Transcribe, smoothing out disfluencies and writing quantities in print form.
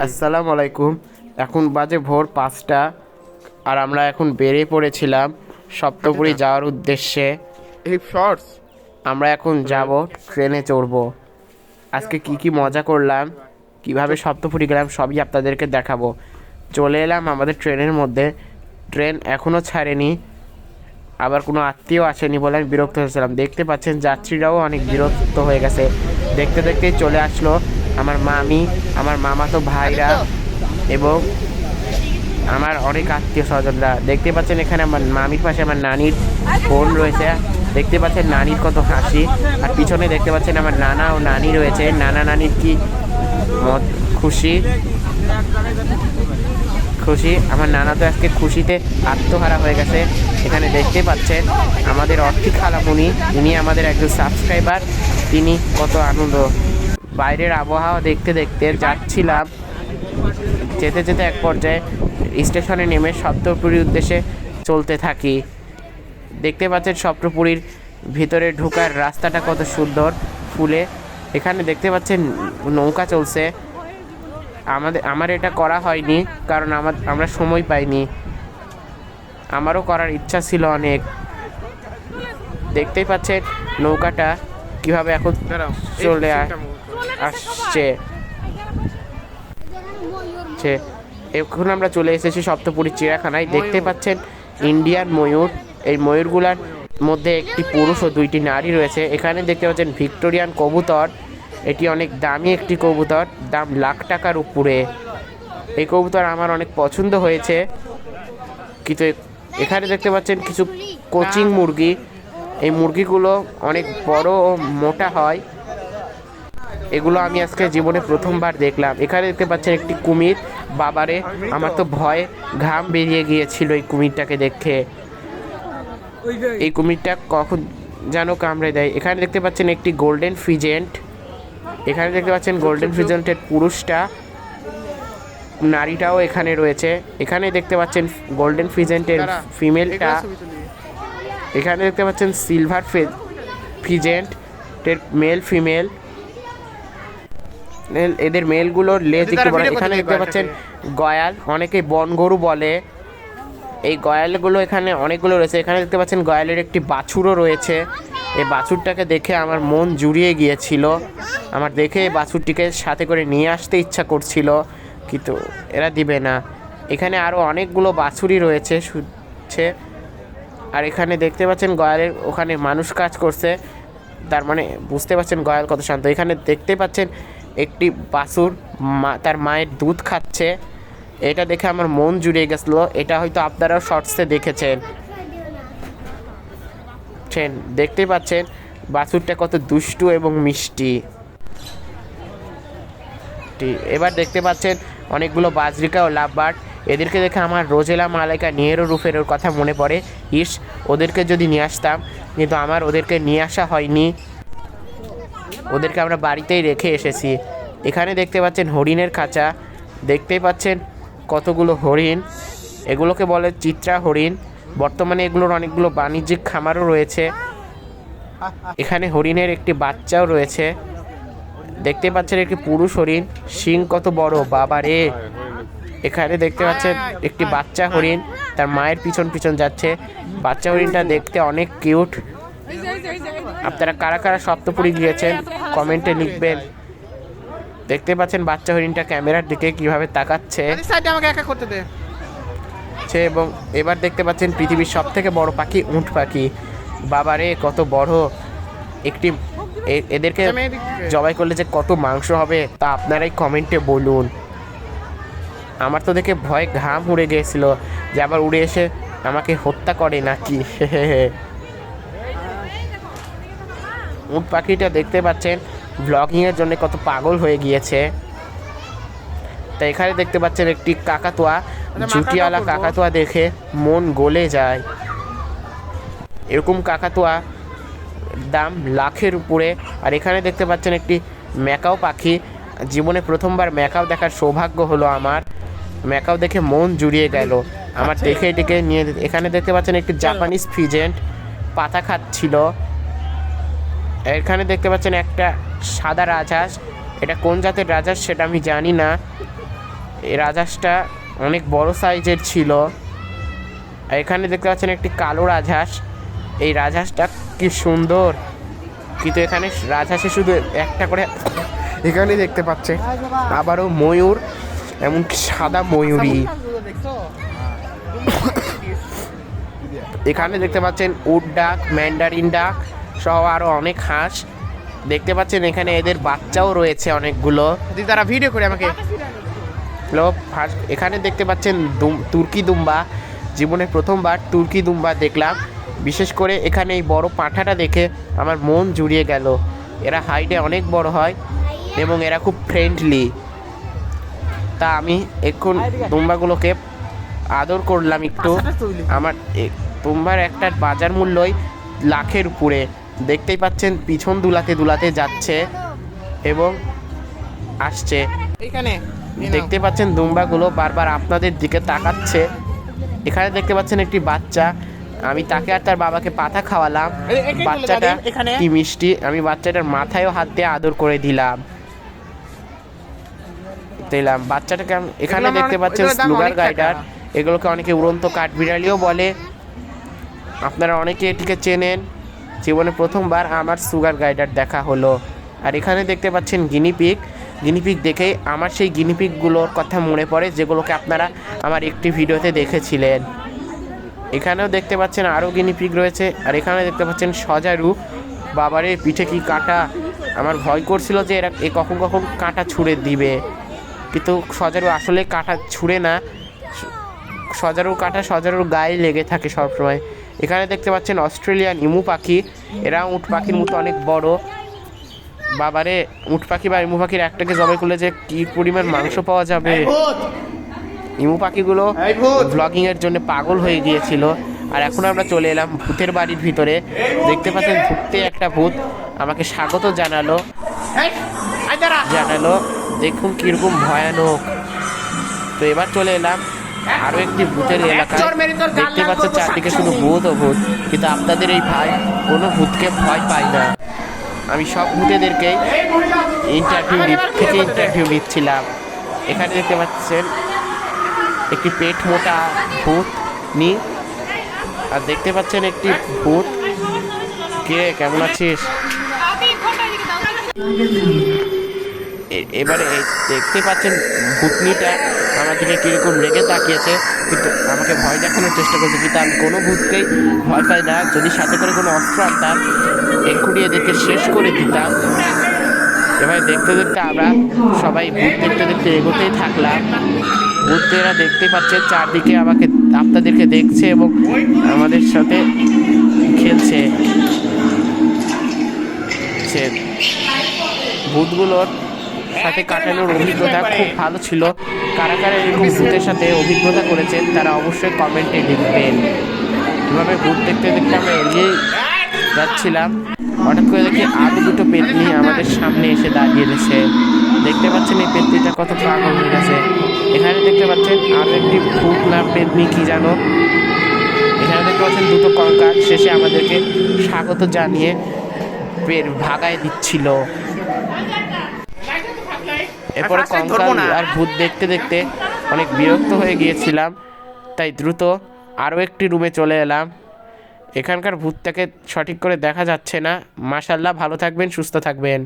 আসসালামু আলাইকুম। এখন বাজে ভোর 5টা আর আমরা এখন বেরিয়ে পড়েছিলাম সপ্তপুরী যাওয়ার উদ্দেশ্যে। এই শর্টস আমরা এখন যাব, ট্রেনে চড়বো। আজকে কি মজা করলাম, কিভাবে সপ্তপুরী গেলাম সবই আপনাদেরকে দেখাবো। চলে এলাম আমাদের ট্রেনের মধ্যে। ট্রেন এখনও ছাড়েনি, আবার কোনো আত্মীয় আসেনি বলে আমি বিরক্ত হয়েছিলাম। দেখতে পাচ্ছেন যাত্রীরাও অনেক বিরক্ত হয়ে গেছে। দেখতে দেখতেই চলে আসলো আমার মামি, আমার মামাতো ভাইরা এবং আমার অনেক আত্মীয় স্বজনরা। দেখতে পাচ্ছেন এখানে আমার মামির পাশে আমার নানির বোন রয়েছে। দেখতে পাচ্ছেন নানির কত হাসি। আর পিছনে দেখতে পাচ্ছেন আমার নানা ও নানি রয়েছে। নানা নানির কি খুশি খুশি। আমার নানা তো আজকে খুশিতে আত্মহারা হয়ে গেছে। এখানে দেখতে পাচ্ছেন আমাদের অর্থী খালামুনি, ইনি আমাদের একজন সাবস্ক্রাইবার। তিনি কত আনন্দ। বাইরের আবহাওয়া দেখতে দেখতে যাচ্ছিলাম। যেতে যেতে এক পর্যায়ে স্টেশনে নেমে সপ্তপুরীর উদ্দেশ্যে চলতে থাকি। দেখতে পাচ্ছেন সপ্তপুরীর ভিতরে ঢোকার রাস্তাটা কত সুন্দর ফুলে। এখানে দেখতে পাচ্ছেন নৌকা চলছে। আমার এটা করা হয়নি কারণ আমরা সময় পাইনি। আমারও করার ইচ্ছা ছিল অনেক। দেখতেই পাচ্ছেন নৌকাটা কিভাবে এখন চলে আসছে। এখন আমরা চলে এসেছি সপ্তপুরীর চিড়িয়াখানায়। দেখতে পাচ্ছেন ইন্ডিয়ান ময়ূর। এই ময়ূরগুলার মধ্যে একটি পুরুষ ও 2টি নারী রয়েছে। এখানে দেখতে পাচ্ছেন ভিক্টোরিয়ান কবুতর। এটি অনেক দামি একটি কবুতর, দাম লাখ টাকার উপরে। এই কবুতর আমার অনেক পছন্দ হয়েছে। কিন্তু এখানে দেখতে পাচ্ছেন কিছু কোচিং মুরগি। এই মুরগিগুলো অনেক বড় ও মোটা হয়। এগুলো আমি আজকে জীবনে প্রথমবার দেখলাম। এখানে দেখতে পাচ্ছেন একটি কুমির। বাবারে, আমার তো ভয়ে ঘাম বেরিয়ে গিয়েছিল এই কুমিরটাকে দেখে। এই কুমিরটা কখন যেন কামড়ে দেয়। এখানে দেখতে পাচ্ছেন একটি গোল্ডেন ফিজেন্ট। এখানে দেখতে পাচ্ছেন গোল্ডেন ফিজেন্টের পুরুষটা, নারীটাও এখানে রয়েছে। এখানে দেখতে পাচ্ছেন গোল্ডেন ফিজেন্টের ফিমেলটা। এখানে দেখতে পাচ্ছেন সিলভার ফিজেন্টের মেল ফিমেল। এদের মেলগুলোর লেজ একটু বড়। এখানে দেখতে পাচ্ছেন গয়াল, অনেকে বনগরু বলে। এই গয়ালগুলো এখানে অনেকগুলো রয়েছে। এখানে দেখতে পাচ্ছেন গয়ালের একটি বাছুরও রয়েছে। এই বাছুরটাকে দেখে আমার মন জুড়িয়ে গিয়েছিল। আমার দেখে এই বাছুরটিকে সাথে করে নিয়ে আসতে ইচ্ছা করছিল, কিন্তু এরা দিবে না। এখানে আরও অনেকগুলো বাছুরই রয়েছে শুচ্ছে। আর এখানে দেখতে পাচ্ছেন গয়ালের ওখানে মানুষ কাজ করছে, তার মানে বুঝতে পারছেন গয়াল কত শান্ত। এখানে দেখতে পাচ্ছেন একটি বাছুর তার মায়ের দুধ খাচ্ছে। এটা দেখে আমার মন জুড়িয়ে গেছিলো। এটা হয়তো আপনারাও শর্টসে দেখেছেন। দেখতেই পাচ্ছেন বাছুরটা কত দুষ্টু এবং মিষ্টি। এবার দেখতে পাচ্ছেন অনেকগুলো বাজরিকা ও লাভবার্ড। এদেরকে দেখে আমার রোজেলা মালাইকা নিয়েরো রুফের কথা মনে পড়ে। ওদেরকে যদি নিয়ে আসতাম, কিন্তু আমার ওদেরকে নিয়ে আসা হয়নি। ওদেরকে আমরা বাড়িতেই রেখে এসেছি। এখানে দেখতে পাচ্ছেন হরিণের খাঁচা। দেখতেই পাচ্ছেন কতগুলো হরিণ। এগুলোকে বলে চিত্রা হরিণ। বর্তমানে এগুলোর অনেকগুলো বাণিজ্যিক খামারও রয়েছে। এখানে হরিণের একটি বাচ্চাও রয়েছে। দেখতে পাচ্ছেন একটি পুরুষ হরিণ, শিং কত বড়, বাবারে। এখানে দেখতে পাচ্ছেন একটি বাচ্চা হরিণ তার মায়ের পিছন পিছন যাচ্ছে। বাচ্চা হরিণটা দেখতে অনেক কিউট। আপনারা কারা কারা সপ্তপুরী গিয়েছেন কমেন্টে লিখবেন। দেখতে পাচ্ছেন বাচ্চা হরিণটা ক্যামেরার দিকে কিভাবে তাকাচ্ছে। এবং এবার দেখতে পাচ্ছেন পৃথিবীর সবথেকে বড় পাখি, উট পাখি। বাবারে কত বড় একটি। এদেরকে জবাই করলে যে কত মাংস হবে তা আপনারাই কমেন্টে বলুন। আমার তো দেখে ভয় ঘাম উড়ে গিয়েছিল যে আবার উড়ে এসে আমাকে হত্যা করে নাকি। উট পাখিটা দেখতে পাচ্ছেন ব্লগিংয়ের জন্য কত পাগল হয়ে গিয়েছে। তাই এখানে দেখতে পাচ্ছেন একটি কাকাতুয়া, জুটিওয়ালা কাকাতুয়া দেখে মন গলে যায়। এরকম কাকাতুয়া দাম লাখের উপরে। আর এখানে দেখতে পাচ্ছেন একটি ম্যাকাও পাখি। জীবনে প্রথমবার ম্যাকাও দেখার সৌভাগ্য হলো আমার। ম্যাকাও দেখে মন জুড়িয়ে গেল আমার। দেখে ডেকে নিয়ে এখানে দেখতে পাচ্ছেন একটি জাপানিজ ফিজেন্ট পাতা খাচ্ছিল। এখানে দেখতে পাচ্ছেন একটা সাদা রাজহাঁস। এটা কোন জাতের রাজহাঁস সেটা আমি জানি না। এই রাজহাঁসটা অনেক বড় সাইজের ছিল। এখানে দেখতে পাচ্ছেন একটি কালো রাজহাঁস। এই রাজহাঁসটা কি সুন্দর, কিন্তু এখানে রাজহাঁসে শুধু একটা করে এখানে দেখতে পাচ্ছে। আবারও ময়ূর, এমনকি সাদা ময়ূরী। এখানে দেখতে পাচ্ছেন উট ডাক, ম্যান্ডারিন ডাক সহ আরও অনেক হাঁস দেখতে পাচ্ছেন। এখানে এদের বাচ্চাও রয়েছে অনেকগুলো। তারা ভিডিও করে আমাকে এখানে দেখতে পাচ্ছেন তুর্কি দুম্বা। জীবনে প্রথমবার তুর্কি দুম্বা দেখলাম। বিশেষ করে এখানে এই বড় পাঁঠাটা দেখে আমার মন জুড়িয়ে গেল। এরা হাইটে অনেক বড় হয় এবং এরা খুব ফ্রেন্ডলি। তা আমি এখন দুম্বাগুলোকে আদর করলাম একটু। আমার দুম্বার একটা বাজার মূল্যই লাখের উপরে। দেখতেই পাচ্ছেন পিছন দুলাতে দুলাতে যাচ্ছে এবং আসছে। এখানে দেখতে পাচ্ছেন দুম্বাগুলো বারবার আপনাদের দিকে তাকাচ্ছে। এখানে দেখতে পাচ্ছেন একটি বাচ্চা। আমি তাকে আর তার বাবাকে পাতা খাওয়ালাম। বাচ্চাটা কি মিষ্টি। আমি বাচ্চাটার মাথায়ও হাত দিয়ে আদর করে দিলাম। বাচ্চাটাকে এখানে দেখতে পাচ্ছেন সুগার গাইডার। এগুলোকে অনেকে উড়ন্ত কাঠবিড়ালিও বলে। আপনারা অনেকে এটিকে চেনেন। জীবনে প্রথমবার আমার সুগার গাইডার দেখা হলো। আর এখানে দেখতে পাচ্ছেন গিনিপিগ। গিনিপিগ দেখেই আমার সেই গিনিপিগগুলোর কথা মনে পড়ে, যেগুলোকে আপনারা আমার একটি ভিডিওতে দেখেছিলেন। এখানেও দেখতে পাচ্ছেন আরও গিনিপিগ রয়েছে। আর এখানে দেখতে পাচ্ছেন সজারু। বাবারে, পিঠে কি কাঁটা! আমার ভয় করছিল যে এরা কখন কখন কাঁটা ছুঁড়ে দিবে, কিন্তু সজারু আসলে কাঁটা ছুঁড়ে না। সজারুর কাঁটা সজারুর গায়ে লেগে থাকে সবসময়। এখানে দেখতে পাচ্ছেন অস্ট্রেলিয়ান ইমু পাখি। এরা উট পাখির মতো অনেক বড়। বাবারে, উট পাখি বা ইমু পাখির একটাকে জবাই করলে যে কি পরিমাণ মাংস পাওয়া যাবে! ইমু পাখিগুলো ব্লগিংয়ের জন্য পাগল হয়ে গিয়েছিল। আর এখন আমরা চলে এলাম ভূতের বাড়ির ভিতরে। দেখতে পাচ্ছেন ঢুকতে একটা ভূত আমাকে স্বাগত জানালো। দেখুন কিরকম ভয়ানক। তো এবার চলে এলাম আরও একটি ভূতের এলাকায়। দেখতে পাচ্ছেন চারদিকে শুধু ভূত ও ভূত, কিন্তু আপনাদের এই ভাই কোনো ভূতকে ভয় পায় না। আমি সব ভূতেদেরকে ইন্টারভিউ নিচ্ছিলাম। এখানে দেখতে পাচ্ছেন একটি পেট মোটা ভূত নি। আর দেখতে পাচ্ছেন একটি ভূত। কে, কেমন আছিস? এবারে দেখতে পাচ্ছেন ভূতনিটা আমার দিকে কীরকম রেগে তাকিয়েছে, কিন্তু আমাকে ভয় দেখানোর চেষ্টা করছে। কিন্তু আমি কোনো ভূতকেই ভয় পাই না। যদি সাথে করে কোনো অস্ত্র আনতাম, এক্ষুনি এদেরকে শেষ করে দিতাম। এবার দেখতে দেখতে আমরা সবাই ভূত দেখতে দেখতে এগোতেই থাকলাম। ভূতেরা দেখতে পাচ্ছে চারদিকে আমাকে, আপনাদেরকে দেখছে এবং আমাদের সাথে খেলছে। ভূতগুলোর সাথে কাটানোর অভিজ্ঞতা খুব ভালো ছিল। কারা কারা এরকম ভূতের সাথে অভিজ্ঞতা করেছেন তারা অবশ্যই কমেন্টে লিখবেন। এভাবে ভূত দেখতে দেখতে আমরা এগিয়ে যাচ্ছিলাম। হঠাৎ করে দেখি আরও দুটো পেতনি আমাদের সামনে এসে দাঁড়িয়ে গেছে। দেখতে পাচ্ছেন এই পেতনিটা কত পাগল হয়ে গেছে। এখানে দেখতে পাচ্ছেন আরও একটি ভূত না পেতনি কি জানো। এখানে দেখতে পাচ্ছেন দুটো কঙ্কাল শেষে আমাদেরকে স্বাগত জানিয়ে ভাগায় দিচ্ছিল। এরপরে কঙ্কাল আর ভূত দেখতে দেখতে অনেক বিরক্ত হয়ে গিয়েছিলাম, তাই দ্রুত আরও একটি রুমে চলে এলাম। এখানকার ভূতটাকে সঠিক করে দেখা যাচ্ছে না। মাশাআল্লাহ, ভালো থাকবেন, সুস্থ থাকবেন।